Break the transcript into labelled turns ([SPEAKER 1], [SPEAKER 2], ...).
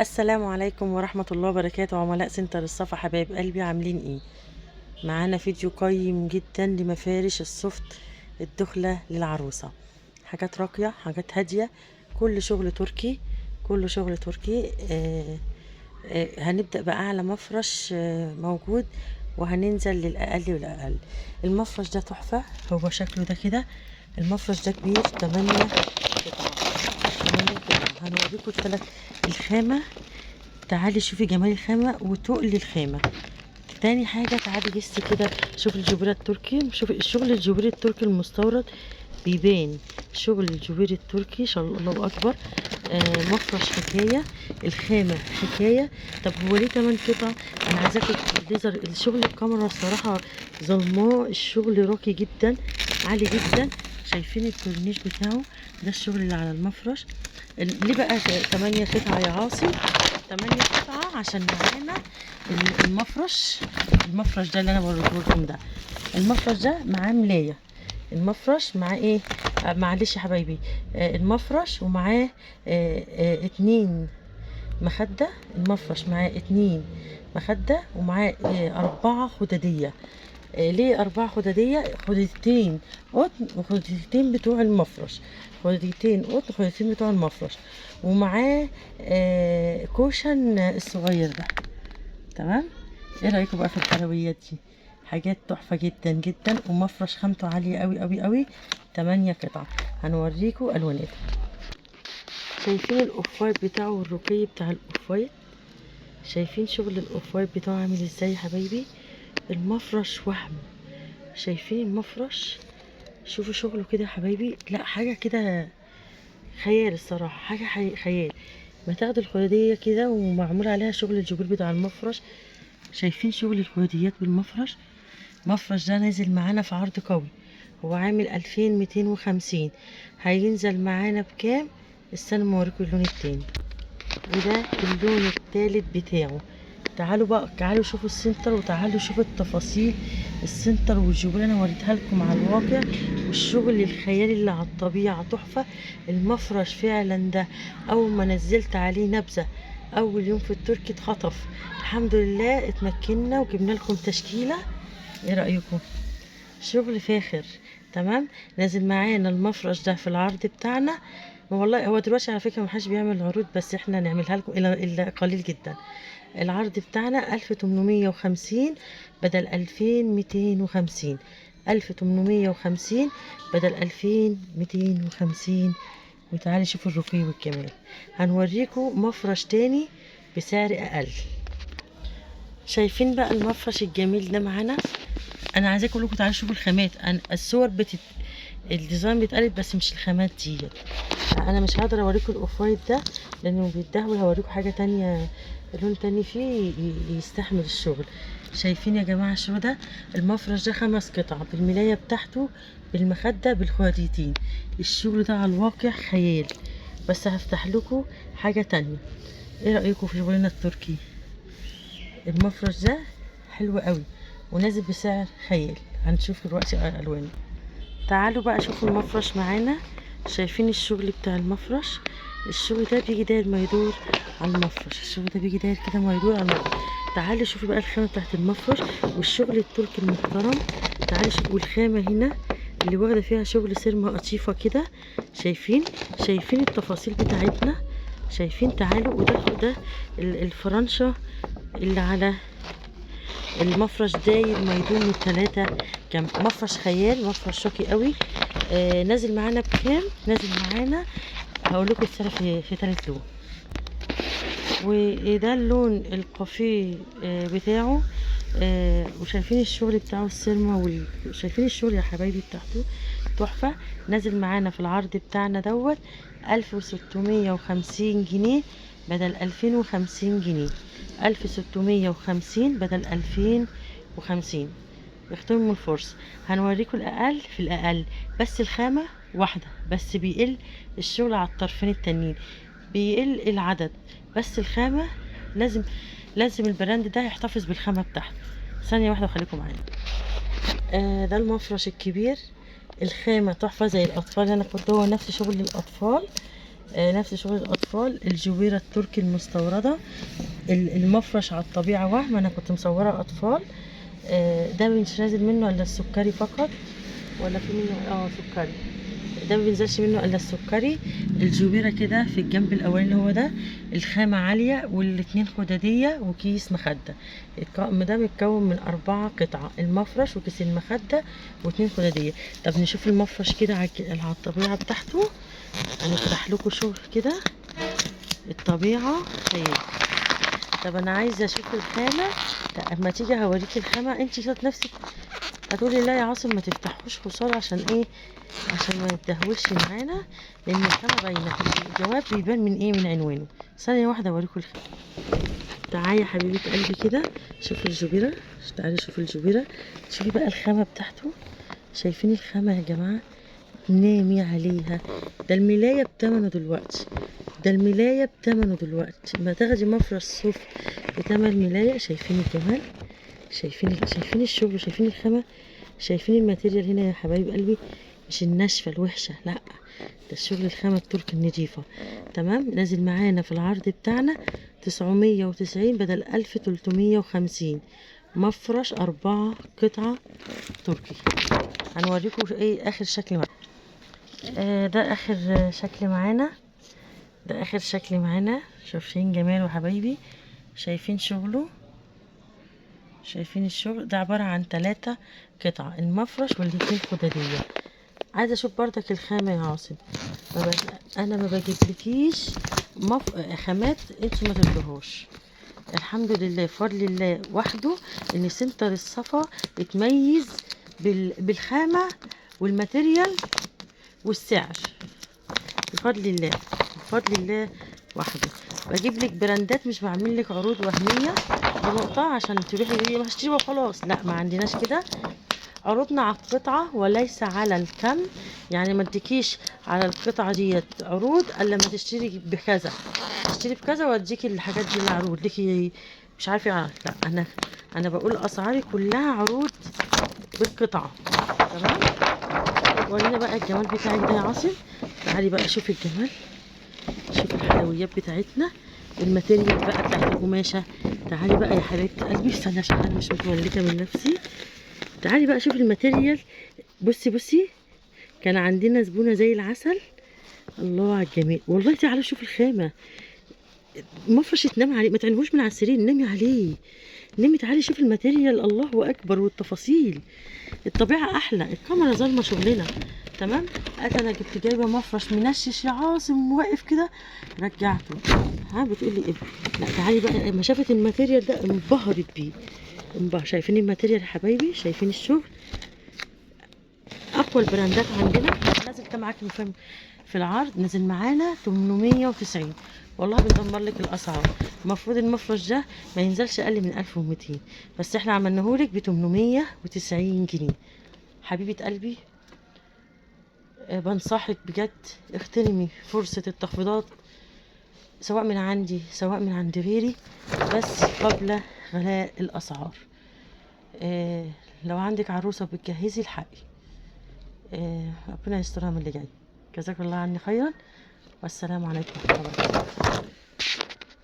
[SPEAKER 1] السلام عليكم ورحمة الله وبركاته. عملاء سنتر الصفا، حبايب قلبي، عاملين ايه؟ معانا فيديو قيم جدا لمفارش السفت الدخلة للعروسة. حاجات راقية، حاجات هادية، كل شغل تركي، كل شغل تركي. هنبدأ بأعلى مفرش موجود، وهننزل للأقل والأقل. المفرش ده تحفة، هو شكله ده كده. المفرش ده كبير، 8 قطع. 8 قطع هنوريكم الخامة. تعالي شوفي جمال الخامة وتقل الخامة. تاني حاجة تعالي بس كده شوفي الجبيرة التركي، شوفي الشغل الجبيري التركي المستورد بيبان. شغل الجبيري التركي شاء الله أكبر. مفرش حكاية، الخامة حكاية. طب هو ليه 8 قطع؟ أنا عايزاكم الليزر الشغل الكاميرا الصراحة ظلماه. الشغل راقي جدا، عالي جدا. شايفين الكورنيش بتاعه؟ ده الشغل اللي على المفرش. ليه بقى 8 قطع يا عاصم؟ 8 قطعة عشان معانا المفرش ده اللي انا بوريه لكم ده. المفرش ده معاه ملاية. المفرش معاه ايه؟ معلش يا حبايبي. المفرش ومعاه 2 مخدة. المفرش معاه 2 مخدة، ومعاه 4 خدادية. ليه 4 خدادية؟ خداديتين قطن وخداديتين بتوع المفرش. خداديتين قطن وخداديتين بتوع المفرش، ومعاه كوشن الصغير ده. تمام. ايه رأيكم بقى في الحلويات دي؟ حاجات تحفة جدا جدا، ومفرش خامته عالية قوي قوي قوي. 8 قطع هنوريكم الوانات. شايفين الاوف وايت بتاعه والرقي بتاع الاوف وايت؟ شايفين شغل الاوف وايت بتاعه عامل ازاي يا حبايبي؟ المفرش وهم. شايفين المفرش؟ شوفوا شغله كده يا حبايبي. لا حاجة كده خيال الصراحة، حاجة خيال. ما تاخد الخدادية كده ومعمول عليها شغل الجبير بتاع المفرش. شايفين شغل الخداديات بالمفرش؟ المفرش ده نازل معانا في عرض قوي، هو عامل 2250. هينزل معانا بكام؟ استنى ما اوريكم اللون التاني. وده اللون التالت بتاعه. تعالوا بقى، تعالوا شوفوا السنتر، وتعالوا شوفوا التفاصيل. السنتر والجبال انا وريتها لكم على الواقع، والشغل الخيالي اللي على الطبيعة تحفة. المفرش فعلا ده اول ما نزلت عليه نبذة اول يوم في التركي اتخطف. الحمد لله اتمكنا وجبنا لكم تشكيلة. ايه رأيكم؟ شغل فاخر. تمام. نازل معانا المفرش ده في العرض بتاعنا. والله هو دلوقتي على فكرة محدش بيعمل عروض، بس احنا نعملها لكم إلا قليل جدا. العرض بتاعنا 1850 بدل 2250. 1850 بدل 2250. وتعالي شوفوا الرقي والجمال. هنوريكم مفرش تاني بسعر أقل. شايفين بقى المفرش الجميل ده معانا؟ انا عايزاكم كلكم تعالوا شوفوا الخامات. انا الصور الديزاين بيتقلب، بس مش الخامات دي. انا مش هقدر اوريكم الاوف وايت ده لانه بيتدهور. هوريكم حاجه تانية، لون تاني فيه يستحمل الشغل. شايفين يا جماعه الشغل ده؟ المفرش ده 5 قطع بالملايه بتاعته، بالمخده، بالخواتيتين. الشغل ده على الواقع خيال. بس هفتح لكم حاجه تانية. ايه رايكم في شغلنا التركي؟ المفرش ده حلو قوي ونازل بسعر خيال. هنشوف دلوقتي الوانه. تعالوا بقى شوفوا المفرش معانا. شايفين الشغل بتاع المفرش؟ الشغل ده بيجي داير ما يدور على المفرش. الشغل ده بيجي داير كده ما يدور على المفرش. تعالوا شوفوا بقى الخامه بتاعت المفرش والشغل التركي المحترم. تعالوا شوفوا الخامه هنا اللي واخده فيها شغل سيرما قطيفه كده. شايفين التفاصيل بتاعتنا؟ شايفين؟ تعالوا. وده الفرنشه اللي على المفرش داير ما يدور من 3. كان مفرش خيال، مفرش شوكي قوي. نازل معانا بكام؟ نازل معانا هقول لكم السعر في 3 لون. وده اللون الكافيه بتاعه. وشايفين الشغل بتاعه السيرما، شايفين الشغل يا حبايبي بتاعته تحفة. نازل معانا في العرض بتاعنا دوت 1650 جنيه بدل 2050 جنيه. 1650 بدل 2050. اختاروا الفرصة. هنوريكم الأقل في الأقل، بس الخامة واحدة بس، بيقل الشغل على الطرفين التانيين، بيقل العدد بس الخامة. لازم البراند ده يحتفظ بالخامة بتاعته. ثانية واحدة وخليكم معايا. ده المفرش الكبير. الخامة تحفة زي الأطفال. أنا كنت هو نفس شغل الأطفال. نفس شغل الاطفال. الجويره التركي المستورده. المفرش على الطبيعه وهم انا كنت مصوره اطفال. ده مش نازل منه الا السكري فقط، ولا في منه سكري. ده ما بينزلش منه الا السكري. الجوبيره كده في الجنب الاولاني اللي هو ده الخامه عاليه، والاتنين خداديه وكيس مخده. الطقم ده متكون من 4 قطعه، المفرش وكيس المخده واتنين خداديه. طب نشوف المفرش كده على الطبيعه بتاعته. هنفتح لكم شغل كده الطبيعه خيال. طب انا عايزه اشوف الخامه. اما تيجي هوريك الخامه انت ذات نفسك هتقولي لا يا عاصم ما تفتحوش خسارة. عشان ايه؟ عشان ما يتدهولش معانا، لان الخامة باينة. الجواب بيبان من ايه؟ من عنوانه. ثانية واحدة اوريكم الخامة. تعالي يا حبيبة قلبي كده شوفي الجبيرة. تعالي شوفي الجبيرة، شوفي بقى الخامة بتاعته. شايفين الخامة يا جماعة؟ نامي عليها. ده الملاية بتمنه دلوقتي، ده الملاية بتمنه دلوقتي. ما تاخدي مفرش صوف بتمن ملاية. شايفين الجمال؟ شايفين الشغل؟ شايفين الخامة؟ شايفين الماتيريال هنا يا حبايب قلبي؟ مش الناشفة الوحشة، لا، ده الشغل الخامة التركي النضيفة. تمام. نازل معانا في العرض بتاعنا 990 بدل 1350. مفرش 4 قطعة تركي. هنوريكم ايه اخر شكل معانا. ده اخر شكل معانا، ده اخر شكل معانا. شايفين جماله حبايبي؟ شايفين شغله؟ شايفين الشغل؟ ده عبارة عن 3 قطع، المفرش والاتنين خدادية. عايزة اشوف بردك الخامة يا عاصم. انا ما بجيبلكيش خامات انتوا ما ترضوهاش. الحمد لله بفضل الله وحده ان سنتر الصفا اتميز بالخامة والماتيريال والسعر. بفضل الله، بفضل الله وحده. بجيب لك براندات، مش بعمل لك عروض وهميه بنقطه عشان تروحي تقولي ما هشتري وخلاص. لا، ما عندناش كده. عروضنا على القطعه وليس على الكم. يعني ما اديكيش على القطعه ديت عروض الا لما تشتري بكذا، تشتري بكذا واديكي الحاجات دي العروض ليكي. مش عارفه لا، انا بقول اسعاري كلها عروض بالقطعه. تمام. ورينا بقى الجمال بتاعك ده يا عاصم. تعالي بقى شوفي الجمال، شوفي الحلويات بتاعتنا. الماتيريال بقى بتاعت القماشه. تعالي بقى يا حبيبه قلبي، استنى عشان انا مش متملكه من نفسي. تعالي بقى شوفي الماتيريال. بصي كان عندنا زبونه زي العسل. الله على الجمال والله. تعالي شوفي الخامه. مفرش تنام عليه، ما تعينهوش من على السرير، نامي عليه، نامي. تعالي شوفي الماتيريال، الله اكبر. والتفاصيل، الطبيعه احلى. الكاميرا ظالمه شغلنا. تمام. انا جايبه مفرش منشش يا عاصم واقف كده، رجعته. بتقولي ايه؟ لا تعالي بقى. لما شافت الماتيريال ده انبهرت بيه. شايفين الماتيريال يا حبايبي؟ شايفين الشغل؟ اقوى البراندات عندنا. نازل كام معاكي في العرض؟ نازل معانا 890. والله بندمر لك الاسعار. المفروض المفرش ده ما ينزلش اقل من 1200، بس احنا عملناهولك ب 890 جنيه. حبيبه قلبي، بنصحك بجد اغتنمي فرصة التخفيضات، سواء من عندي سواء من عند غيري، بس قبل غلاء الأسعار. لو عندك عروسة بتجهزي الحقي. ربنا يسترها من اللي جاي. جزاك الله عني خيرا، والسلام عليكم ورحمة الله وبركاته.